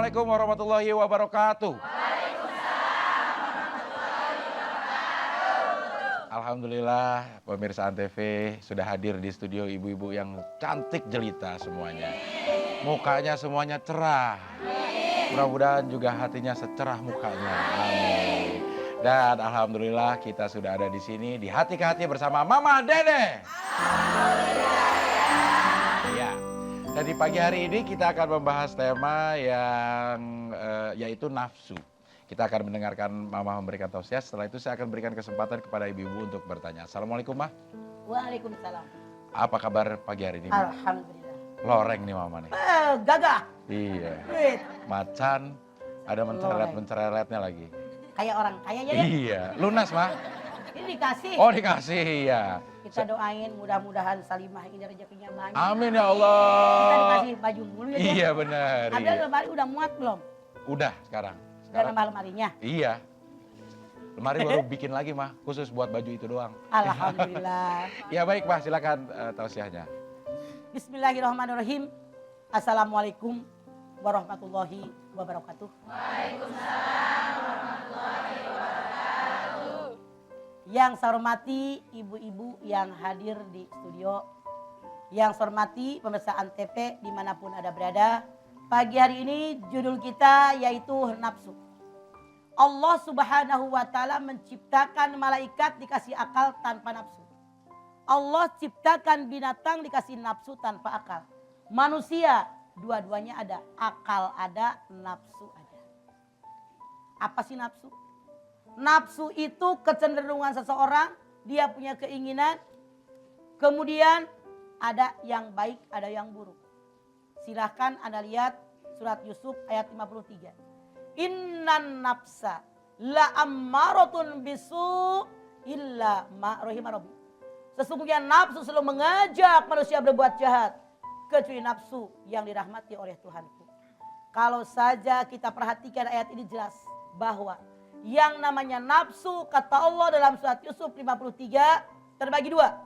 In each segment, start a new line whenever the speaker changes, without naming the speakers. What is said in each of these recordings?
Assalamualaikum warahmatullahi wabarakatuh. Alhamdulillah pemirsa Antv sudah hadir di studio ibu-ibu yang cantik jelita semuanya. Mukanya semuanya cerah. Mudah-mudahan juga hatinya secerah mukanya. Amin. Dan alhamdulillah kita sudah ada di sini di Hati ke Hati bersama Mama Dede. Ya. Dan di pagi hari ini kita akan membahas tema yang yaitu nafsu. Kita akan mendengarkan Mama memberikan tausiah. Setelah itu saya akan berikan kesempatan kepada ibu-ibu untuk bertanya. Assalamualaikum, Ma.
Waalaikumsalam.
Apa kabar pagi hari ini, Ma?
Alhamdulillah.
Loreng nih Mama nih.
Gagah.
Iya.
Wait.
Macan, ada menceret-menceretnya lagi.
Kayak orang kaya jadi.
Iya. Lunas, Ma?
Ini dikasih.
Oh, dikasih, iya.
Kita doain mudah-mudahan Salimah ini rezekinya banyak.
Amin ya
Kita
Allah.
dikasih baju mulu ya.
Iya benar.
Ada
Iya.
lemari udah muat belum?
Udah sekarang.
Udah nambah lemarinya.
Iya. Lemari baru bikin lagi, Mah, khusus buat baju itu doang.
Alhamdulillah.
Ya baik, Mah, silakan tausiahnya.
Bismillahirrahmanirrahim. Assalamualaikum warahmatullahi wabarakatuh. Yang saya hormati ibu-ibu yang hadir di studio. Yang saya hormati pemirsa Antv dimanapun ada berada. Pagi hari ini judul kita yaitu nafsu. Allah Subhanahu wa Ta'ala menciptakan malaikat dikasih akal tanpa nafsu. Allah ciptakan binatang dikasih nafsu tanpa akal. Manusia dua-duanya ada, akal ada, nafsu ada. Apa sih nafsu? Nafsu itu kecenderungan seseorang, dia punya keinginan, kemudian ada yang baik, ada yang buruk. Silahkan Anda lihat surat Yusuf ayat 53. Innan nafsa la ammaratun bisu illa ma rahima rabbi. Sesungguhnya nafsu selalu mengajak manusia berbuat jahat kecuali nafsu yang dirahmati oleh Tuhanku. Kalau saja kita perhatikan ayat ini jelas bahwa yang namanya nafsu kata Allah dalam surat Yusuf 53 terbagi dua.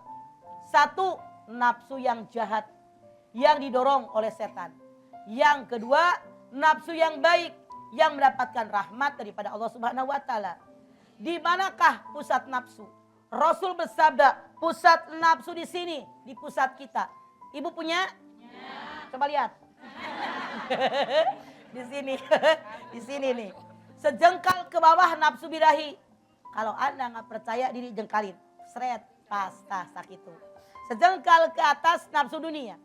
Satu, nafsu yang jahat yang didorong oleh setan. Yang kedua, nafsu yang baik yang mendapatkan rahmat daripada Allah Subhanahu wa Ta'ala. Di manakah pusat nafsu? Rasul bersabda, pusat nafsu di sini, di pusat kita. Ibu punya? Coba lihat. Di sini. Di sini nih. Sejengkal ke bawah nafsu birahi. Kalau Anda nggak percaya diri jengkalin. Seret, pas, sakit itu. Sejengkal ke atas nafsu dunia.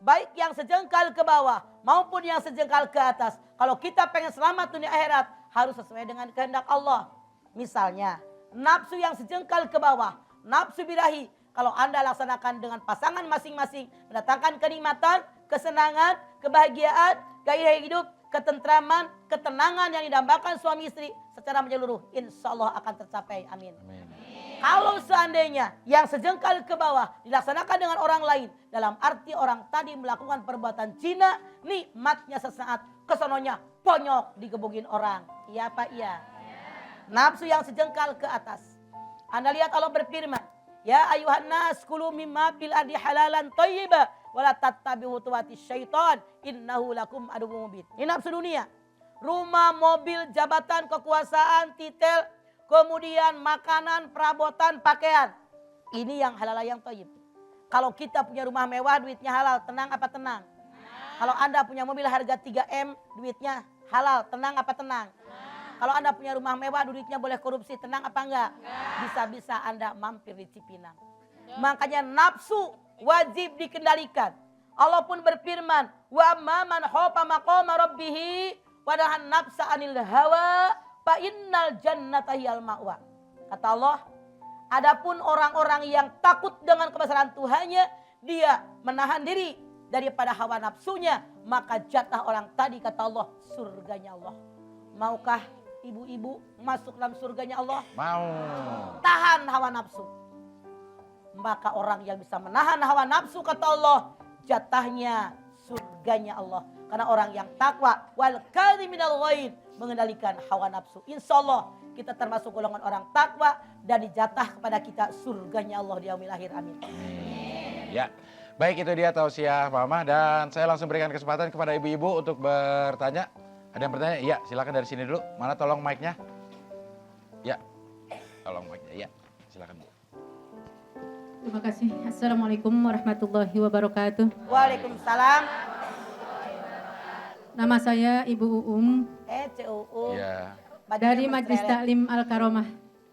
Baik yang sejengkal ke bawah maupun yang sejengkal ke atas. Kalau kita pengen selamat dunia akhirat harus sesuai dengan kehendak Allah. Misalnya nafsu yang sejengkal ke bawah, nafsu birahi. Kalau Anda laksanakan dengan pasangan masing-masing mendatangkan kenikmatan, kesenangan, kebahagiaan, gairah hidup, ketentraman, ketenangan yang didambakan suami istri secara menyeluruh. Insya Allah akan tercapai. Amin.
Amin.
Kalau seandainya yang sejengkal ke bawah dilaksanakan dengan orang lain. Dalam arti orang tadi melakukan perbuatan zina. Nikmatnya sesaat. Kesononya ponyok digebugin orang. Iya apa iya? Nafsu yang sejengkal ke atas. Anda lihat Allah berfirman. Ya ayuhan nas kulu mimma fil ardi halalan thayyiba. Wala tattabi'u khutuwati syaitan. Innahu lakum aduwwum mubin. Ini nafsu dunia. Rumah, mobil, jabatan, kekuasaan, titel. Kemudian makanan, perabotan, pakaian. Ini yang halal yang thayyib. Kalau kita punya rumah mewah, duitnya halal, tenang apa tenang? Kalau Anda punya mobil harga 3M, duitnya halal, tenang apa tenang? Kalau Anda punya rumah mewah, duitnya boleh korupsi, tenang apa enggak? Bisa-bisa Anda mampir di Cipinang. Makanya nafsu wajib dikendalikan. Allah pun berfirman, wa man khafa maqama rabbih wa nahan nafsa 'anil hawa fa innal jannata hiyal ma'wa. Kata Allah, adapun orang-orang yang takut dengan kebesaran Tuhannya, dia menahan diri daripada hawa nafsunya, maka jatah orang tadi kata Allah surganya Allah. Maukah ibu-ibu masuk dalam surganya Allah?
Mau.
Tahan hawa nafsu. Maka orang yang bisa menahan hawa nafsu kata Allah, jatahnya surganya Allah. Karena orang yang takwa wal kadhiminal ghaid, mengendalikan hawa nafsu. Insya Allah kita termasuk golongan orang takwa dan dijatah kepada kita surganya Allah di yaumil akhir. Amin.
Ya, baik itu dia tausiah Mama dan saya langsung berikan kesempatan kepada ibu-ibu untuk bertanya. Ada yang bertanya? Iya, silakan dari sini dulu. Mana tolong mic-nya? Ya, tolong mic-nya. Ya, silakan Bu.
Terima kasih. Assalamualaikum warahmatullahi wabarakatuh.
Waalaikumsalam.
Nama saya Ibu Uum
CUU.
Ya,
dari Majelis Taklim Al-Karomah.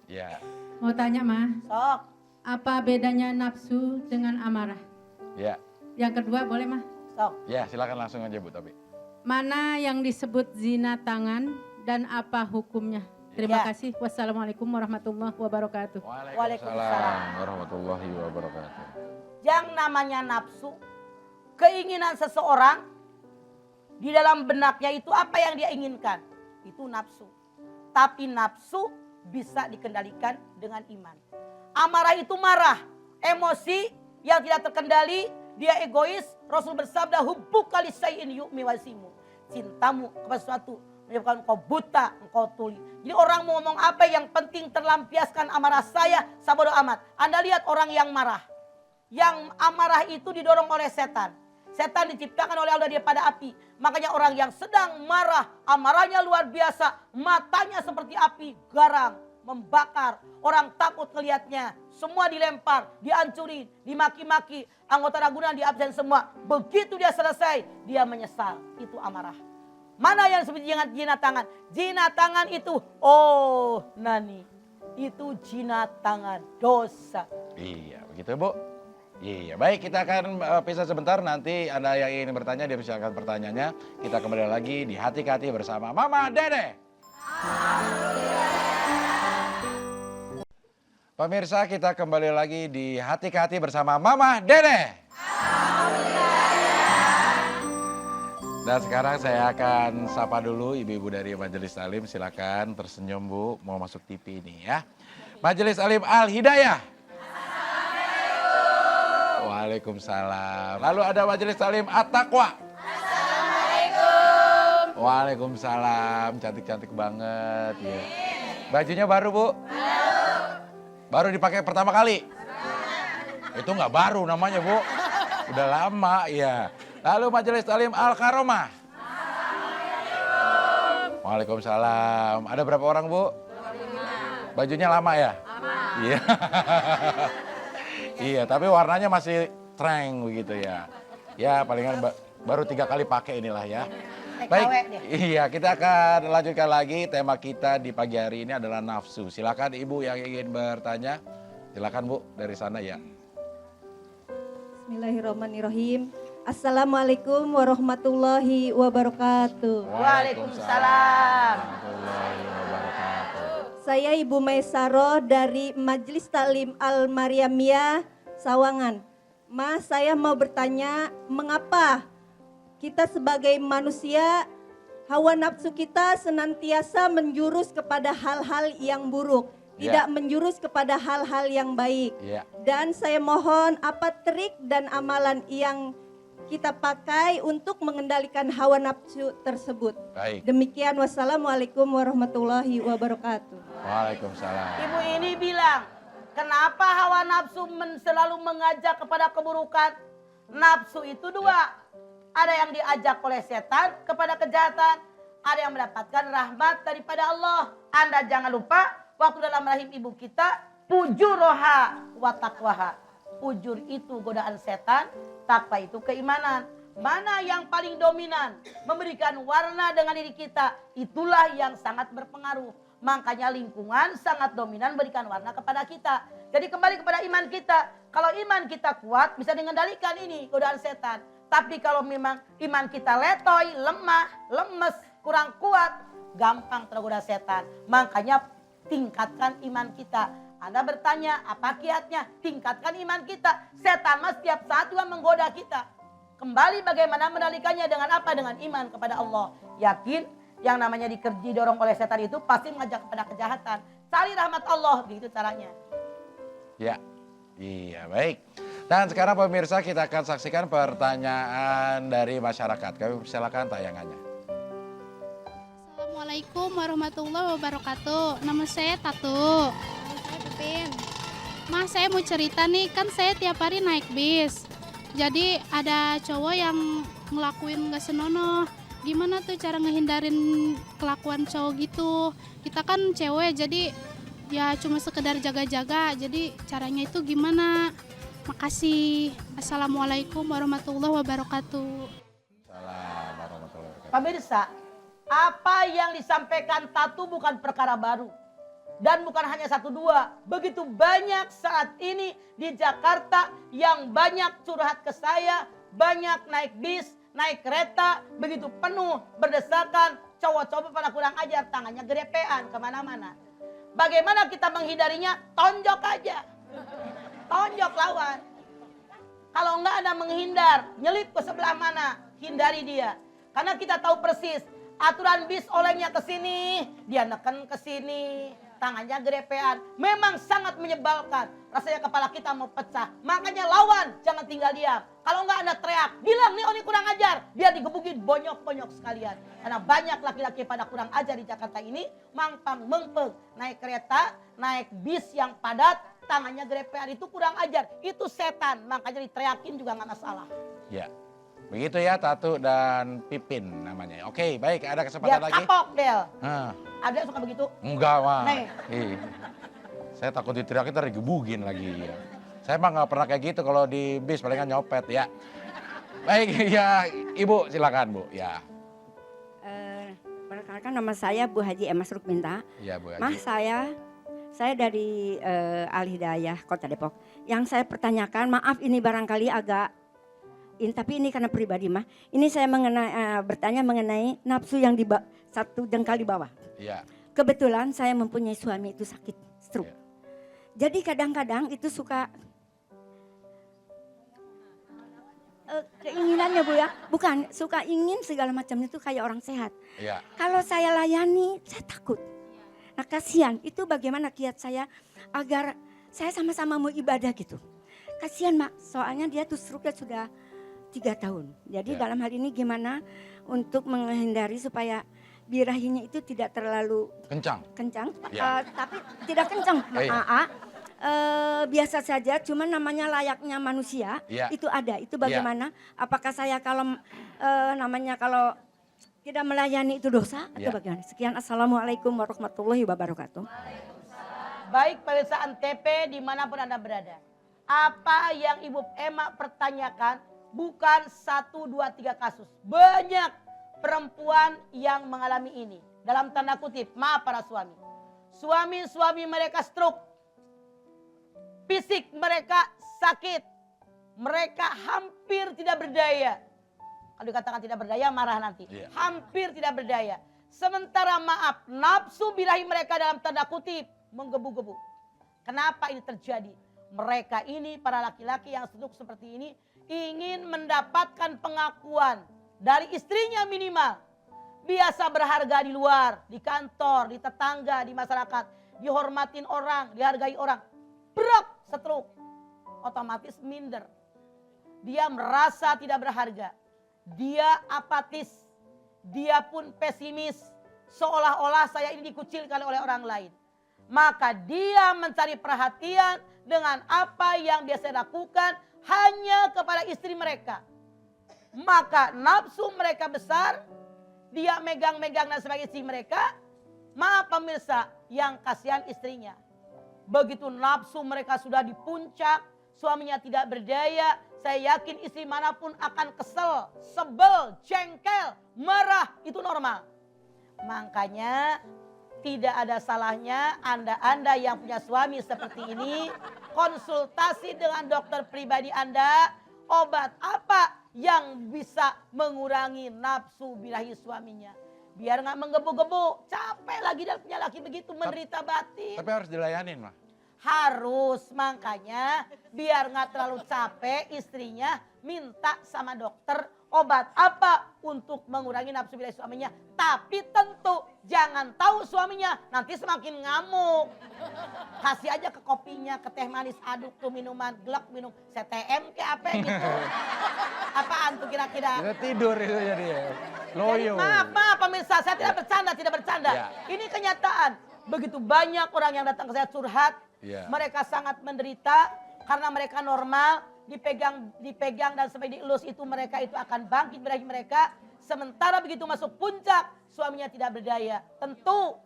ya,
Mau tanya, Ma,
Sok.
apa bedanya nafsu dengan amarah?
ya,
Yang kedua, boleh, Ma?
Sok.
ya, silakan langsung aja Bu Tapi.
Mana yang disebut zina tangan dan apa hukumnya? Terima
Ya.
kasih. Wassalamualaikum warahmatullahi wabarakatuh.
Waalaikumsalam warahmatullahi wabarakatuh.
Yang namanya nafsu, keinginan seseorang di dalam benaknya itu apa yang dia inginkan, itu nafsu. Tapi nafsu bisa dikendalikan dengan iman. Amarah itu marah, emosi yang tidak terkendali, dia egois. Rasul bersabda, hubbuka lisai'in yu'mi wasimu. Cintamu kepada sesuatu menyebabkan engkau buta, engkau tuli. Jadi orang mau ngomong apa yang penting terlampiaskan amarah saya bodo amat. Anda lihat orang yang marah. Yang amarah itu didorong oleh setan. Setan diciptakan oleh Allah daripada api. Makanya orang yang sedang marah, amarahnya luar biasa. Matanya seperti api, garang, membakar. Orang takut melihatnya. Semua dilempar, dihancurin, dimaki-maki. Anggota ragunan diabsen semua. Begitu dia selesai, dia menyesal. Itu amarah. Mana yang disebut zina tangan? Zina tangan itu, oh Nani, itu zina tangan, dosa.
Iya, begitu Bu. Iya, baik, kita akan pisah sebentar. Nanti Anda yang ingin bertanya, dipersilakan pertanyaannya. Kita kembali lagi di Hati ke Hati bersama Mama Dede. Pemirsa, kita kembali lagi di Hati ke Hati bersama Mama Dede. Dan sekarang saya akan sapa dulu ibu-ibu dari Majelis Taklim. Silakan tersenyum Bu, mau masuk TV ini ya. Majelis Taklim Al-Hidayah. Waalaikumsalam. Lalu ada Majelis Taklim At-Taqwa. Assalamualaikum. Waalaikumsalam. Cantik-cantik banget ya. Bajunya baru Bu? Baru dipakai pertama kali? Itu nggak baru namanya Bu. Udah lama ya. Lalu Majelis Taklim Al-Karomah. Waalaikumsalam. Ada berapa orang Bu? 25. Bajunya lama ya? Lama. Iya. Iya, tapi warnanya masih treng begitu ya. Ya palingan baru 3 kali pakai inilah ya. Baik, iya kita akan lanjutkan lagi. Tema kita di pagi hari ini adalah nafsu. Silakan Ibu yang ingin bertanya. Silakan Bu dari sana ya.
Bismillahirrahmanirrahim. Assalamualaikum warahmatullahi wabarakatuh.
Waalaikumsalam.
Warahmatullahi wabarakatuh.
Saya Ibu Maisaroh dari Majelis Taklim Al-Maryamiyah, Sawangan. Mas, saya mau bertanya, mengapa kita sebagai manusia, hawa nafsu kita senantiasa menjurus kepada hal-hal yang buruk, tidak menjurus kepada hal-hal yang baik. Dan saya mohon apa trik dan amalan yang kita pakai untuk mengendalikan hawa nafsu tersebut.
Baik.
Demikian, wassalamualaikum warahmatullahi wabarakatuh.
Waalaikumsalam.
Ibu ini bilang, kenapa hawa nafsu selalu mengajak kepada keburukan? Nafsu itu dua. Ada yang diajak oleh setan kepada kejahatan. Ada yang mendapatkan rahmat daripada Allah. Anda jangan lupa, waktu dalam rahim ibu kita, fujuroha wa taqwaha. Fujur itu godaan setan, takwa itu keimanan. Mana yang paling dominan memberikan warna dengan diri kita, itulah yang sangat berpengaruh. Makanya lingkungan sangat dominan berikan warna kepada kita. Jadi kembali kepada iman kita. Kalau iman kita kuat bisa mengendalikan ini godaan setan. Tapi kalau memang iman kita letoy, lemah, lemes, kurang kuat, gampang tergoda setan. Makanya tingkatkan iman kita. Anda bertanya, apa kiatnya? Tingkatkan iman kita. Setan mas setiap saat juga menggoda kita. Kembali bagaimana mengendalikannya dengan apa? Dengan iman kepada Allah. Yakin yang namanya didorong oleh setan itu pasti mengajak kepada kejahatan. Cari rahmat Allah, begitu caranya.
Ya, iya baik. Dan sekarang pemirsa kita akan saksikan pertanyaan dari masyarakat. Kami persilakan tayangannya.
Assalamualaikum warahmatullahi wabarakatuh. Nama saya Tatu. Mas, saya mau cerita nih, kan saya tiap hari naik bis. Jadi ada cowok yang ngelakuin gak senonoh. gimana tuh cara ngehindarin kelakuan cowok gitu. Kita kan cewek jadi ya cuma sekedar jaga-jaga, jadi caranya itu gimana? Makasih. Assalamualaikum warahmatullahi wabarakatuh.
Salam warahmatullahi wabarakatuh.
Pemirsa, apa yang disampaikan Tatu bukan perkara baru. Dan bukan hanya satu dua. Begitu banyak saat ini di Jakarta yang banyak curhat ke saya. Banyak naik bis, naik kereta. Begitu penuh, berdesakan. Cowok-cowok pada kurang ajar, tangannya gerepean kemana-mana. Bagaimana kita menghindarinya? Tonjok aja. Tonjok lawan. Kalau enggak ada menghindar, nyelip ke sebelah mana, hindari dia. Karena kita tahu persis, aturan bis olengnya ke sini, dia neken ke sini, tangannya gerepean. Memang sangat menyebalkan. Rasanya kepala kita mau pecah. Makanya lawan, jangan tinggal diam. Kalau enggak ada teriak, bilang nih ini kurang ajar. Biar digebukin bonyok-bonyok sekalian. Karena banyak laki-laki pada kurang ajar di Jakarta ini, mangpang mengpeng. Naik kereta, naik bis yang padat, tangannya gerepean, itu kurang ajar. Itu setan, makanya diteriakin juga nggak masalah.
Ya, begitu ya Tatu dan Pipin namanya. Oke, baik, ada
Dia
kesempatan lagi?
kapok, Del.
Hah,
Ada yang suka begitu?
enggak mah.
Nih.
Ih. Saya takut diteriakin ntar digebugin lagi. Saya mah nggak pernah kayak gitu kalau di bis, palingan nyopet ya. Baik, ya Ibu silakan Bu. Ya,
Perkenalkan nama saya Bu Haji Emas Rukminta.
ya Bu
Mah
Haji.
saya dari Al Hidayah Kota Depok. Yang saya pertanyakan, maaf ini barangkali agak tapi ini karena pribadi mah. Ini saya bertanya mengenai nafsu yang satu jengkal di bawah.
Ya,
Kebetulan saya mempunyai suami itu sakit stroke.
Ya.
Jadi kadang-kadang itu suka keinginannya Bu ya, bukan suka ingin segala macamnya itu kayak orang sehat.
ya.
Kalau saya layani, saya takut. Nah kasihan, itu bagaimana kiat saya agar saya sama-sama mau ibadah gitu. Kasihan Mak, soalnya dia tuh stroke sudah 3 tahun. Jadi
Ya.
dalam hal ini gimana untuk menghindari supaya birahinya itu tidak terlalu
Kencang.
kencang,
Ya.
tapi tidak kencang.
Iya.
Biasa saja, cuman namanya layaknya manusia
Ya.
itu ada. Itu bagaimana? Apakah saya kalau kalau tidak melayani itu dosa atau
Ya.
bagaimana? Sekian, assalamualaikum warahmatullahi wabarakatuh.
Baik pemirsa Antv dimanapun Anda berada. Apa yang Ibu Emma pertanyakan bukan 1, 2, 3 kasus. Banyak perempuan yang mengalami ini. Dalam tanda kutip, maaf para suami. Suami-suami mereka stroke. Fisik mereka sakit. Mereka hampir tidak berdaya. Kalau dikatakan tidak berdaya marah nanti.
Iya.
Hampir tidak berdaya. Sementara maaf, nafsu birahi mereka dalam tanda kutip menggebu-gebu. Kenapa ini terjadi? Mereka ini, para laki-laki yang seduk seperti ini, ingin mendapatkan pengakuan dari istrinya minimal. Biasa berharga di luar, di kantor, di tetangga, di masyarakat. Dihormatin orang, dihargai orang. Brok, stroke. Otomatis minder. Dia merasa tidak berharga. Dia apatis. Dia pun pesimis. Seolah-olah saya ini dikucilkan oleh orang lain. Maka dia mencari perhatian dengan apa yang biasa lakukan hanya kepada istri mereka. Maka nafsu mereka besar, dia megang-megang dan sebagai istri mereka. Maaf pemirsa, yang kasihan istrinya. Begitu nafsu mereka sudah di puncak, suaminya tidak berdaya, saya yakin istri manapun akan kesel, sebel, jengkel, marah, itu normal. Makanya tidak ada salahnya Anda yang punya suami seperti ini, konsultasi dengan dokter pribadi Anda, obat apa yang bisa mengurangi nafsu birahi suaminya. Biar nggak menggebu-gebu, capek lagi dan punya laki begitu, menderita batin.
Tapi harus dilayanin mah.
Harus, makanya biar nggak terlalu capek istrinya minta sama dokter obat apa untuk mengurangi nafsu birahi suaminya. Tapi tentu jangan tahu suaminya, nanti semakin ngamuk. Kasih aja ke kopinya, ke teh manis, aduk tuh minuman, gelap minum CTM kayak apa gitu. Apaan tuh kira-kira?
Kita tidur itu jadi ya.
Jadi,
Loyo.
maaf pemirsa, saya tidak bercanda.
Ya.
Ini kenyataan. Begitu banyak orang yang datang ke saya curhat,
Ya.
mereka sangat menderita karena mereka normal, dipegang dan sampai dielus itu mereka itu akan bangkit birahi mereka. Sementara begitu masuk puncak, suaminya tidak berdaya. Tentu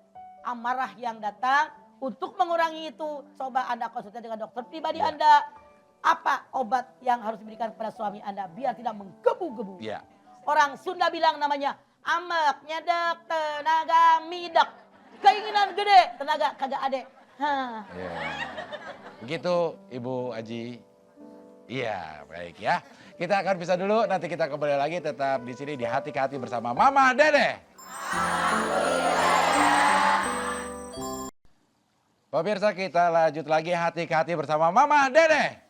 amarah yang datang untuk mengurangi itu. Coba Anda konsultasi dengan dokter pribadi Anda. Apa obat yang harus diberikan kepada suami Anda biar tidak menggebu-gebu.
Iya.
Orang Sunda bilang namanya amek, nyedek, tenaga midak. Keinginan gede, tenaga kagak ada. Hah.
Iya. Begitu Ibu Aji. Iya, baik ya. Kita akan pisah dulu, nanti kita kembali lagi tetap di sini di Hati ke Hati bersama Mama Dede. Pemirsa, kita lanjut lagi Hati ke Hati bersama Mama Dede.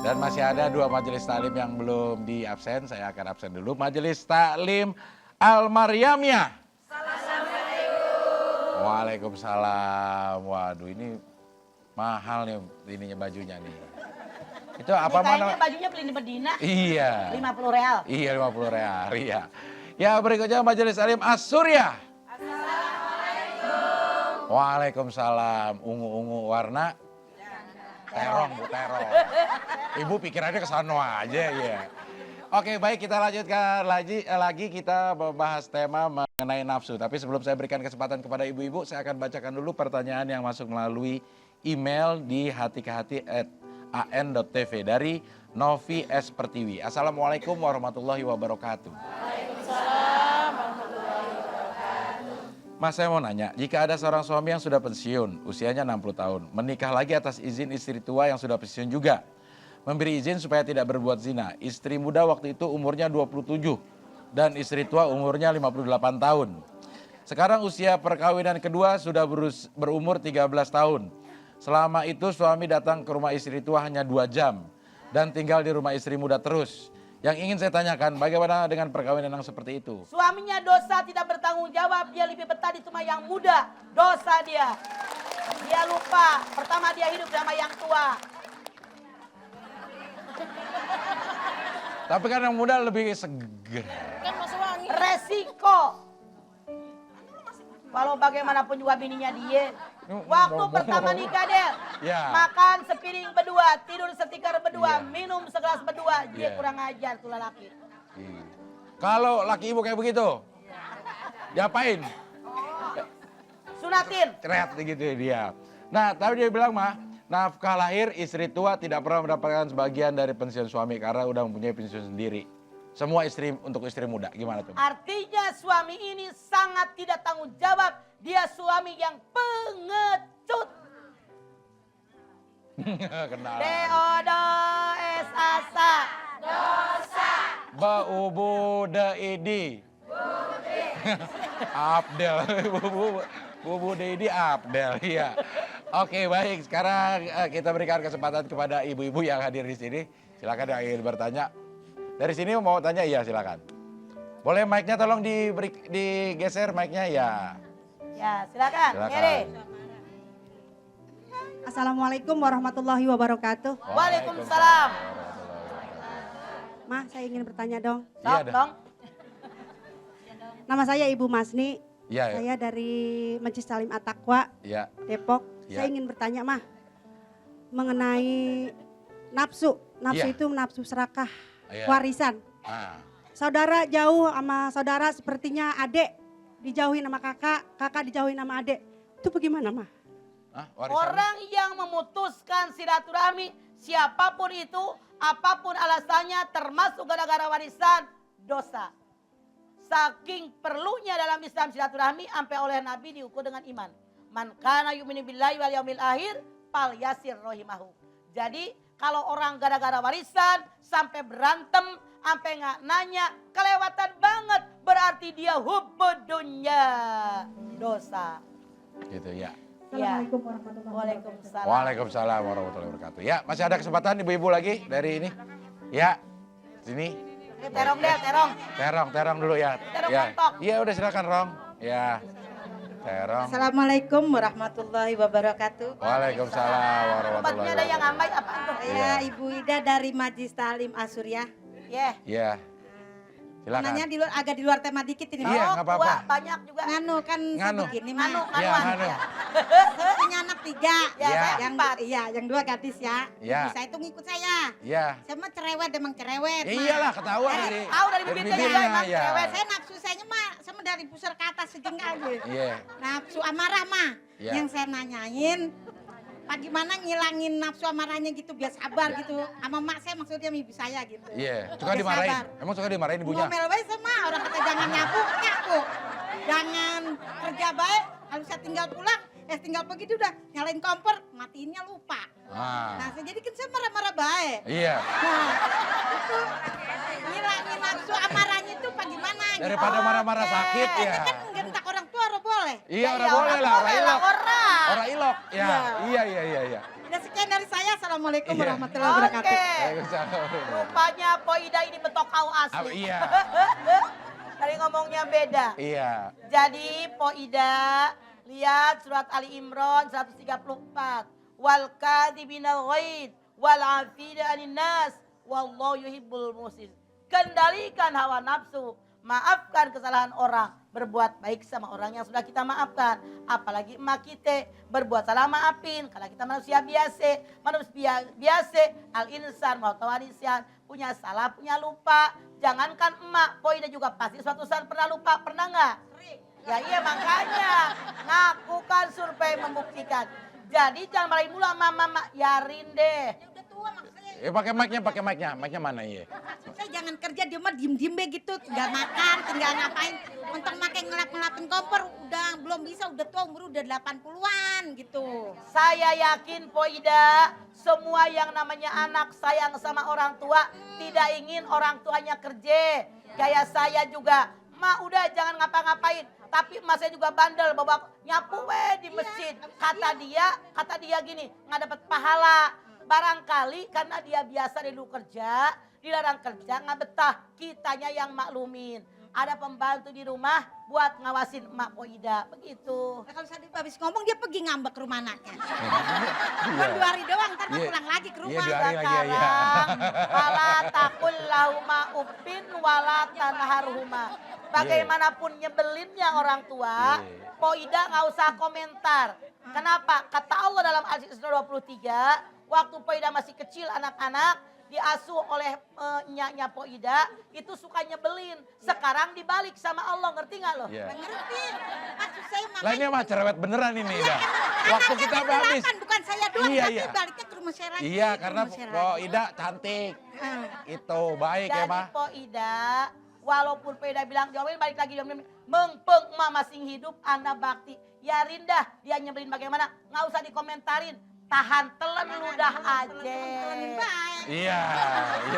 Dan masih ada 2 majelis taklim yang belum di absen, saya akan absen dulu. Majelis taklim Al-Maryamiyah. Waalaikumsalam. Waduh, ini mahal nih ininya bajunya nih. Itu apa
Kayaknya
mana?
bajunya beli di Medina.
Iya.
50 real.
Iya, 50 real. Iya. Ya, berikutnya Majelis Taklim As-Suryah. Assalamualaikum. Waalaikumsalam. Ungu-ungu warna terong, Bu, terong. Ibu pikirannya ke sana aja ya. Oke, baik, kita lanjutkan lagi kita membahas tema mengenai nafsu. Tapi sebelum saya berikan kesempatan kepada ibu-ibu, saya akan bacakan dulu pertanyaan yang masuk melalui email di hatikehati@an.tv dari Novi S. Pertiwi. Assalamualaikum warahmatullahi wabarakatuh. Waalaikumsalam warahmatullahi wabarakatuh. Mas, saya mau nanya, jika ada seorang suami yang sudah pensiun, usianya 60 tahun, menikah lagi atas izin istri tua yang sudah pensiun juga, memberi izin supaya tidak berbuat zina. Istri muda waktu itu umurnya 27 dan istri tua umurnya 58 tahun. Sekarang usia perkawinan kedua sudah berumur 13 tahun. Selama itu suami datang ke rumah istri tua hanya 2 jam dan tinggal di rumah istri muda terus. Yang ingin saya tanyakan, bagaimana dengan perkawinan yang seperti itu?
Suaminya dosa, tidak bertanggung jawab, dia lebih betah di rumah yang muda. Dosa dia. Dia lupa, pertama dia hidup sama yang tua.
Tapi kan yang muda lebih seger.
Resiko. Walau bagaimanapun juga bininya dia. Waktu pertama nikah dia,
Ya.
makan sepiring berdua, tidur setikar berdua,
Iya.
minum segelas berdua. Dia
Iya.
kurang ajar tuh laki.
Iya. Kalau laki ibu kayak begitu, diapain?
Sunatin.
Ceret gitu dia. Nah, tapi dia bilang mah, nafkah lahir istri tua tidak pernah mendapatkan sebagian dari pensiun suami karena udah mempunyai pensiun sendiri. Semua istri untuk istri muda, gimana tuh?
Artinya suami ini sangat tidak tanggung jawab. Dia suami yang pengecut.
Kenal.
D-O-D-O-S-A-S-A.
Baubu deidi. Abdel. Bubu deidi Abdel, iya. Oke, baik. Sekarang kita berikan kesempatan kepada ibu-ibu yang hadir di sini. Silakan yang ingin bertanya. Dari sini mau tanya, iya silakan. Boleh mic-nya tolong digeser mic-nya, ya.
Ya, silakan.
Silakan.
Mary.
Assalamualaikum warahmatullahi wabarakatuh.
Waalaikumsalam.
Ma, saya ingin bertanya dong.
Iya,
Sok
dah.
dong.
Nama saya Ibu Masni.
Iya,
Saya dari Majelis Taklim At-Taqwa,
iya.
Depok.
Ya.
Saya ingin bertanya, Ma, mengenai nafsu. Nafsu
Iya.
itu nafsu serakah,
Iya.
warisan.
Nah,
Saudara jauh sama saudara sepertinya adik dijauhin sama kakak, kakak dijauhin sama adik. Itu bagaimana, Ma?
warisan.
Orang yang memutuskan silaturahmi, siapapun itu, apapun alasannya, termasuk gara-gara warisan, dosa. Saking perlunya dalam Islam silaturahmi, sampai oleh Nabi diukur dengan iman. Man kana yu'minu billahi wal yaumil akhir, fal yasir rohimahu. Jadi kalau orang gara-gara warisan sampai berantem, sampai nggak nanya, kelewatan banget. Berarti dia hubbud dunya, dosa.
Gitu ya.
Ya.
Assalamualaikum warahmatullahi wabarakatuh.
Waalaikumsalam.
Waalaikumsalam warahmatullahi wabarakatuh. Ya, masih ada kesempatan ibu-ibu lagi dari ini. Ya, sini.
Terong deh, terong.
Terong dulu ya.
Terong
Ya.
mantap.
Iya, udah silakan Rong. Ya. Terong.
Assalamualaikum warahmatullahi wabarakatuh.
Waalaikumsalam warahmatullahi
Obatnya ada yang
wabarakatuh.
ambai apaan tuh?
Saya Ibu Ida dari Majelis Taklim As-Suryah.
Yeah.
Iya. Silakan.
Nanya agak di luar tema dikit ini.
Iya,
Oh,
nggak apa-apa.
tua, banyak juga.
Nganu kan
Nganu.
begini
Nganu,
mah.
Iya,
nganuan.
nganu.
Saya punya anak 3.
Ya,
Iya.
saya
Yang
4.
iya, yang 2 gadis ya.
Iya.
Ibu saya itu ngikut saya.
Iya.
Saya mah cerewet emang cerewet.
Ya
mah.
iyalah ketahuan dari
Tahu dari bibirnya juga emang
ya.
cerewet.
Saya nafsu saya mah sama dari pusar ke atas sejengkal gitu.
Iya.
Nafsu amarah mah.
Iya.
Yang saya nanyain bagaimana ngilangin nafsu amarahnya gitu biar sabar gitu. Sama mak saya maksudnya ibu saya gitu.
Iya, suka
Biar
dimarahin.
sabar.
Emang suka dimarahin ibunya?
Ngomel baik sama orang kata jangan nyapu, nyapu. Jangan kerja baik, kalau saya tinggal pulang, tinggal pergi dia udah nyalain kompor, matiinnya lupa. Nah,
Ah.
jadi kan saya marah-marah baik.
Iya.
Nah, itu ngilangin nafsu amarahnya itu bagaimana gitu.
Daripada marah-marah sakit ya.
Kan gentak orang tua orang boleh.
Iya,
Ya,
orang
iya,
boleh
orang
lah, orang
boleh lah,
ilok.
orang.
Orang ilok. Ya. Iya, iya.
Udah sekian dari saya. Assalamualaikum
Iya.
warahmatullahi wabarakatuh.
Oke.
Waalaikumsalam.
Rupanya Poida ini betok kau
Ah,
asli.
iya.
Tadi ngomongnya beda.
Iya.
Jadi Poida lihat surat Ali Imran 134. Wal kadhibinal ghaid wal afina 'anil nas wallahu yuhibbul muhsin. Kendalikan hawa nafsu, maafkan kesalahan orang, berbuat baik sama orang yang sudah kita maafkan. Apalagi emak kita berbuat salah maafin karena kita manusia biasa al insan mau tawanisyan, punya salah, punya lupa. Jangankan emak, Poida juga pasti suatu saat pernah lupa, pernah nggak? Ya iya makanya ngaku kan survei membuktikan. Jadi jangan marahin mulu sama mama, yarin deh.
Udah tua maksudnya.
Pakai mic-nya. Mic-nya mana ya?
Saya jangan kerja dia mah diem-diem begitu, tinggal makan, tinggal ngapain. Untuk makai ngelap-ngelapin kompor udah belum bisa, udah tua umur udah 80-an gitu.
Saya yakin Poida, semua yang namanya anak sayang sama orang tua, tidak ingin orang tuanya kerja. Kayak saya juga, mak udah jangan ngapa-ngapain. Tapi emak saya juga bandel, bawa nyapu di masjid. Kata dia gini, nggak dapat pahala. Barangkali karena dia biasa dulu kerja, dilarang kerja, nggak betah. Kitanya yang maklumin. Ada pembantu di rumah buat ngawasin emak Poida, begitu.
Nah, kalau saya habis ngomong dia pergi ngambek ke rumah anaknya.
Iya.
2 hari doang, ntar
Iya.
pulang lagi ke rumah.
Iya, 2 hari lagi ya.
Sekarang wala taqul lahuma uffin wala tanharhuma. Bagaimanapun nyebelinnya orang tua,
Iya.
Poida nggak usah komentar. Kenapa? Kata Allah dalam Al-Isra 23, waktu Poida masih kecil anak-anak diasuh oleh nyaknya Poida, itu suka nyebelin. Sekarang dibalik sama Allah, ngerti nggak lo?
Iya.
Ngerti? Maksud saya
Lah ini mah cerewet beneran ini dah. Waktu
anaknya
kita
kan udah
habis.
8, bukan saya doang,
Iya,
tapi
iya.
baliknya ke rumah saya lagi.
Iya,
ke
karena
rumah saya
Po
lagi.
Ida cantik. Itu baik ya,
Jadi
mah.
Poida, walaupun Poida bilang diomelin balik lagi diomelin, mempeng emak masih hidup, Anda bakti. Ya Rindah, dia nyebelin bagaimana, nggak usah dikomentarin. Tahan telan ludah aja.
Iya,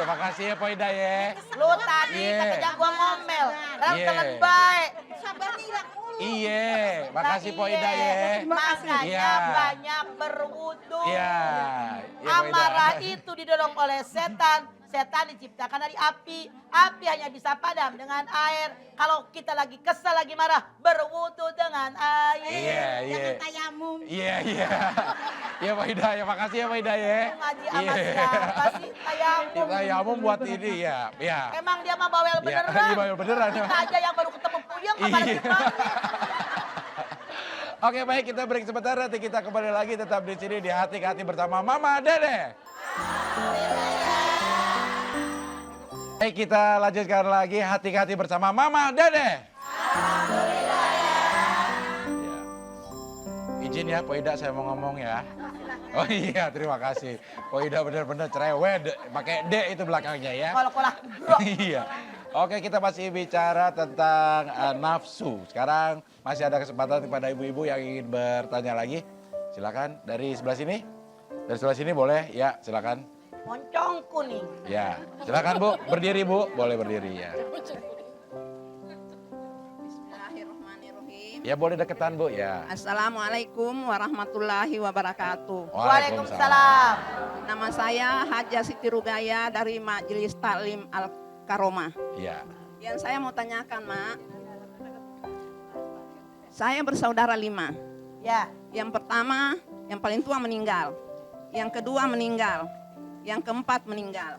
makasih ya Po Ida ya.
Lu tadi
Iya.
katanya gua ngomel, sekarang
Iya.
telan baik.
Sabarnya hilang mulu.
Iya, makasih
Nah,
Po Ida
iya.
ya.
Makanya
Iya.
banyak berwudu.
Iya. Po Ida.
Amarah itu didorong oleh setan. Setan diciptakan dari api. Api hanya bisa padam dengan air. Kalau kita lagi kesal, lagi marah, berwudu dengan air.
Iya, iya.
Jangan tayamum.
Iya. Iya Po Ida ya, makasih ya Po Ida ya.
Ngaji sama siapa sih? Tayamum.
Kita yamum buat ini ya. Iya.
Emang dia mah bawel
Iya,
beneran.
iya, bawel beneran.
Kita aja yang baru ketemu puyeng, apalagi
Iya.
mami.
Oke baik, kita break sebentar, nanti kita kembali lagi tetap di sini di Hati ke Hati bersama Mama Dede. Baik, kita lanjutkan lagi Hati ke Hati bersama Mama Dede. Ya. Izin ya Po Ida, saya mau ngomong ya. Oh iya, terima kasih. Po Ida benar-benar cerewet, pakai D itu belakangnya ya.
Kolak-kolak.
Iya. Oke, kita masih bicara tentang nafsu. Sekarang masih ada kesempatan kepada ibu-ibu yang ingin bertanya lagi. Silakan dari sebelah sini. Dari sebelah sini boleh? Ya, silakan.
Moncongku nih.
Ya, silakan Bu. Berdiri Bu, boleh berdiri ya.
Bismillahirrahmanirrahim.
Ya boleh deketan Bu ya.
Assalamualaikum warahmatullahi wabarakatuh.
Waalaikumsalam.
Nama saya Haja Siti Rugaya dari Majelis Taklim Al-Karomah.
Ya.
Yang saya mau tanyakan, Mak. Saya bersaudara 5.
Ya.
Yang pertama, yang paling tua meninggal. Yang kedua meninggal. Yang keempat meninggal.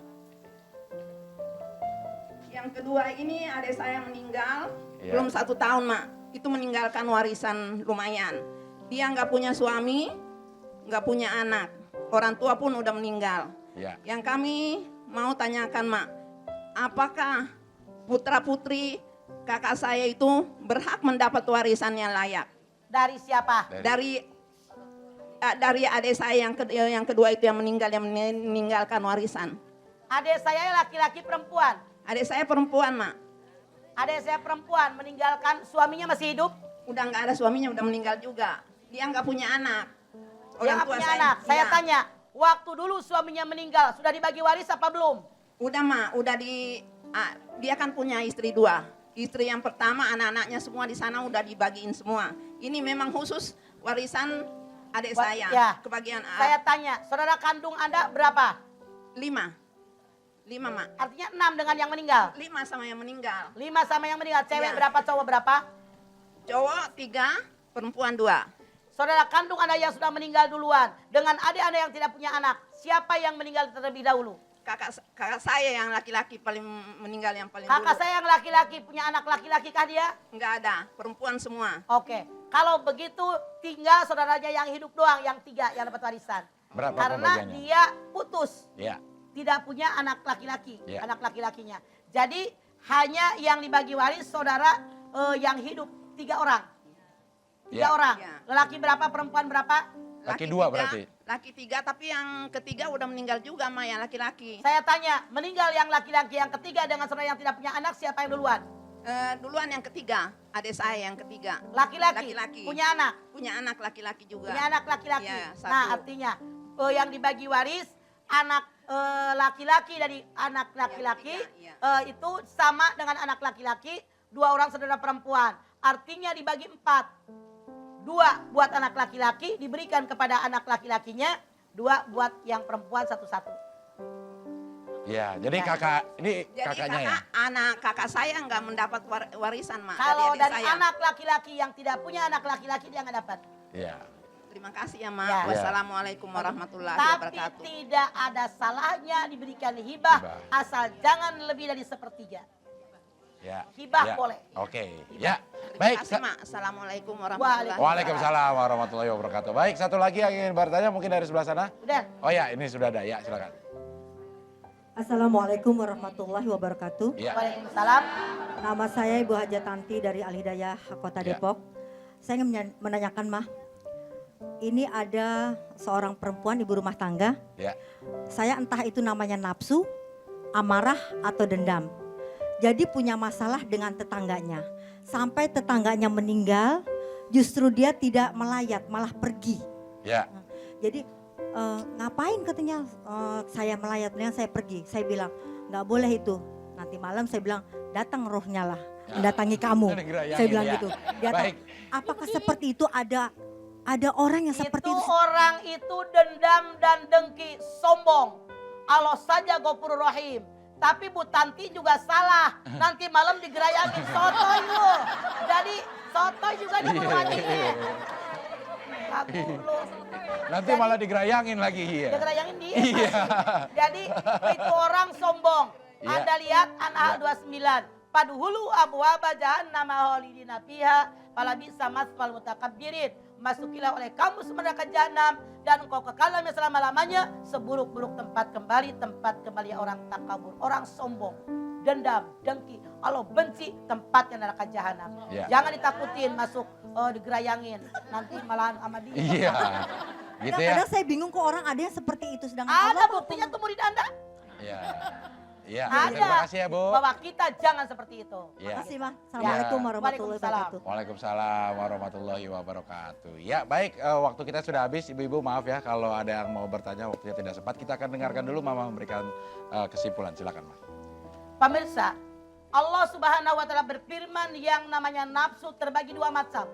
Yang Yang kedua ini adik saya meninggal,
Iya.
belum 1 tahun mak. Itu meninggalkan warisan lumayan. Dia nggak punya suami, nggak punya anak. Orang tua pun udah meninggal.
Ya.
Yang kami mau tanyakan mak, apakah putra putri kakak saya itu berhak mendapat warisan yang layak?
Dari siapa?
Dari adik saya yang kedua itu yang meninggalkan warisan.
Adik saya laki-laki perempuan.
Adik saya perempuan mak.
Adik saya perempuan meninggalkan suaminya masih hidup.
Udah nggak ada suaminya, udah meninggal juga. Dia nggak punya anak.
Dia nggak punya anak. Saya
iya.
tanya, waktu dulu suaminya meninggal sudah dibagi waris apa belum?
Udah mak, udah dia kan punya istri 2. Istri yang pertama anak-anaknya semua di sana udah dibagiin semua. Ini memang khusus warisan adik saya.
Ya.
Kebagian
Saya tanya, saudara kandung Anda berapa?
5 mak.
Artinya 6 dengan yang meninggal.
5 sama yang meninggal.
5 sama yang meninggal. Cewek
Iya.
berapa, cowok berapa?
Cowok 3, perempuan 2.
Saudara kandung Anda yang sudah meninggal duluan. Dengan adik Anda yang tidak punya anak. Siapa yang meninggal terlebih dahulu?
Kakak saya yang laki-laki paling meninggal yang paling
Kakak
dulu.
saya yang laki-laki punya anak laki-laki kah dia?
Enggak ada, perempuan semua.
Oke. Kalau begitu tinggal saudaranya yang hidup doang, yang 3 yang dapat warisan.
Berapa
Karena
pembagiannya?
dia putus.
Ya.
Tidak punya anak laki-laki,
Ya.
anak laki-lakinya. Jadi hanya yang dibagi waris saudara yang hidup 3 orang. 3
Ya.
orang.
Ya.
Lelaki berapa, perempuan berapa?
Laki 2 berarti.
Laki 3, tapi yang ketiga udah meninggal juga mah yang laki-laki.
Saya tanya, meninggal yang laki-laki yang ketiga dengan saudara yang tidak punya anak, siapa yang duluan?
Duluan yang ketiga, adik saya yang ketiga.
Laki-laki.
Laki-laki.
Punya anak.
Punya anak laki-laki juga.
Punya anak laki-laki.
Iya,
Nah,
1.
artinya yang dibagi waris anak laki-laki dari anak laki-laki
Iya.
itu sama dengan anak laki-laki 2 orang saudara perempuan. Artinya dibagi 4. 2 buat anak laki-laki diberikan kepada anak laki-lakinya, 2 buat yang perempuan satu-satu.
Ya, jadi
Ya.
kakak ini
Jadi
kakaknya ya.
kakak saya nggak mendapat warisan mak.
Kalau
adik
dari
saya.
anak laki-laki yang tidak punya anak laki-laki dia nggak dapat.
Ya.
Terima kasih ya mak.
Ya.
Wassalamualaikum warahmatullahi
Tapi
wabarakatuh.
tidak ada salahnya diberikan hibah
Hibah.
asal jangan lebih dari sepertiga.
Ya.
Hibah
ya.
boleh.
Oke. Ya. Baik.
Terima kasih mak. Assalamualaikum warahmatullahi wabarakatuh.
Waalaikumsalam warahmatullahi wabarakatuh. Baik, satu lagi yang ingin bertanya mungkin dari sebelah sana.
Udah.
Oh ya, ini sudah ada. Ya, silakan.
Assalamualaikum warahmatullahi wabarakatuh.
Ya.
Waalaikumsalam.
Nama saya Ibu Hajatanti dari Al-Hidayah Kota
Ya.
Depok. Saya ingin menanyakan mah, ini ada seorang perempuan ibu rumah tangga.
Ya.
Saya entah itu namanya nafsu, amarah atau dendam. Jadi punya masalah dengan tetangganya. Sampai tetangganya meninggal, justru dia tidak melayat, malah pergi.
Ya.
Jadi ngapain katanya saya melayat, dengan saya pergi. Saya bilang nggak boleh itu. Nanti malam saya bilang datang rohnya lah mendatangi kamu.
Digerayangin,
Saya bilang
ya.
gitu. Dia tahu,
Baik.
apakah seperti itu ada orang yang seperti
Itu
itu?
orang itu dendam dan dengki, sombong. Allah saja Ghafurur Rahim. Tapi Bu Tanti juga salah. Nanti malam digerayangin sotoy lu. Jadi sotoy juga diperhatiin. Aku lu.
Nanti malah digerayangin lagi ya.
Digerayangin dia.
Iya.
Jadi itu orang sombong.
Iya.
Anda lihat An-Nahl
Iya.
29. Padhulu abwaaba jahannama khalidina fiha falabisa masfal mutakabbirin. Masukilah oleh kamu semua neraka jahanam dan engkau kekal dalamnya selama-lamanya, seburuk-buruk tempat kembali orang takabur, orang sombong, dendam, dengki. Allah benci tempatnya neraka jahanam.
Ya.
Jangan ditakutin masuk digerayangin, nanti malahan sama dia.
Iya. Gitu ya.
Kadang-kadang saya bingung kok orang ada yang seperti itu, sedangkan
Ada
Allah
buktinya tuh murid Anda.
Iya. Iya.
Ada.
Terima kasih ya, Bu.
Bahwa kita jangan seperti itu.
Iya.
Makasih mah. Assalamualaikum warahmatullahi wabarakatuh.
Waalaikumsalam warahmatullahi wabarakatuh. Ya baik, waktu kita sudah habis. Ibu-ibu maaf ya kalau ada yang mau bertanya waktunya tidak sempat. Kita akan dengarkan dulu Mama memberikan kesimpulan. Silakan Ma.
Pemirsa, Allah Subhanahu wa taala berfirman yang namanya nafsu terbagi 2 macam.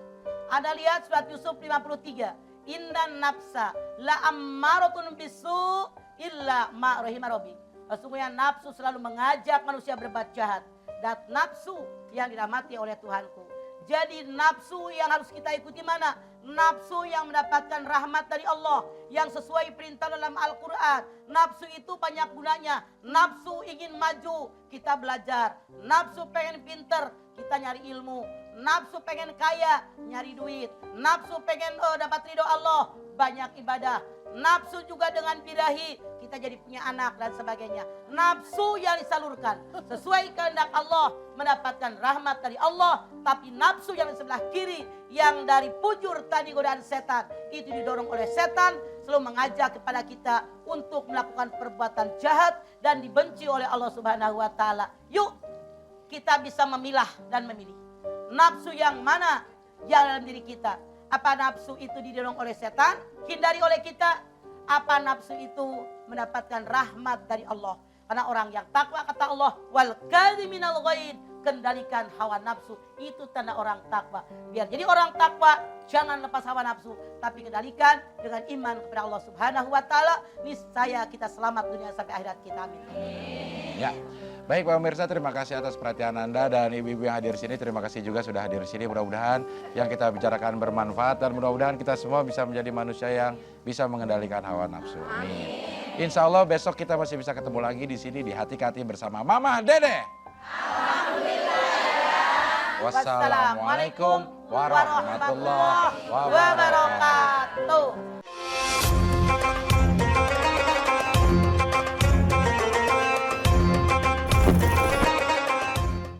Ada lihat surat Yusuf 53. Indan nafsa la ammaratun bisu illa ma rahima rabbi. Sesungguhnya nafsu selalu mengajak manusia berbuat jahat. Dan nafsu yang dirahmati oleh Tuhanku. Jadi nafsu yang harus kita ikuti mana? Nafsu yang mendapatkan rahmat dari Allah, yang sesuai perintah dalam Al-Quran. Nafsu itu banyak gunanya. Nafsu ingin maju, kita belajar. Nafsu pengen pinter, kita nyari ilmu. Nafsu pengen kaya, nyari duit. Nafsu pengen dapat ridho Allah, banyak ibadah. Nafsu juga dengan birahi, kita jadi punya anak dan sebagainya. Nafsu yang disalurkan sesuai kehendak Allah, mendapatkan rahmat dari Allah. Tapi nafsu yang di sebelah kiri, yang dari pujur tadi godaan setan, itu didorong oleh setan, selalu mengajak kepada kita untuk melakukan perbuatan jahat dan dibenci oleh Allah Subhanahu wa taala. Yuk kita bisa memilah dan memilih nafsu yang mana yang dalam diri kita. Apa nafsu itu didorong oleh setan, hindari oleh kita. Apa nafsu itu mendapatkan rahmat dari Allah. Karena orang yang takwa, kata Allah, wal kadhiminal ghaid, kendalikan hawa nafsu. Itu tanda orang takwa. Biar jadi orang takwa, jangan lepas hawa nafsu, tapi kendalikan dengan iman kepada Allah Subhanahu wa taala. Niscaya kita selamat dunia sampai akhirat kita. Amin.
Ya. Baik Pak pemirsa, terima kasih atas perhatian Anda dan ibu-ibu yang hadir sini. Terima kasih juga sudah hadir sini. Mudah-mudahan yang kita bicarakan bermanfaat dan mudah-mudahan kita semua bisa menjadi manusia yang bisa mengendalikan hawa nafsu. Amin. Insya Allah besok kita masih bisa ketemu lagi di sini di Hati ke Hati bersama Mama Dede. Alhamdulillah. Wassalamualaikum warahmatullahi wabarakatuh.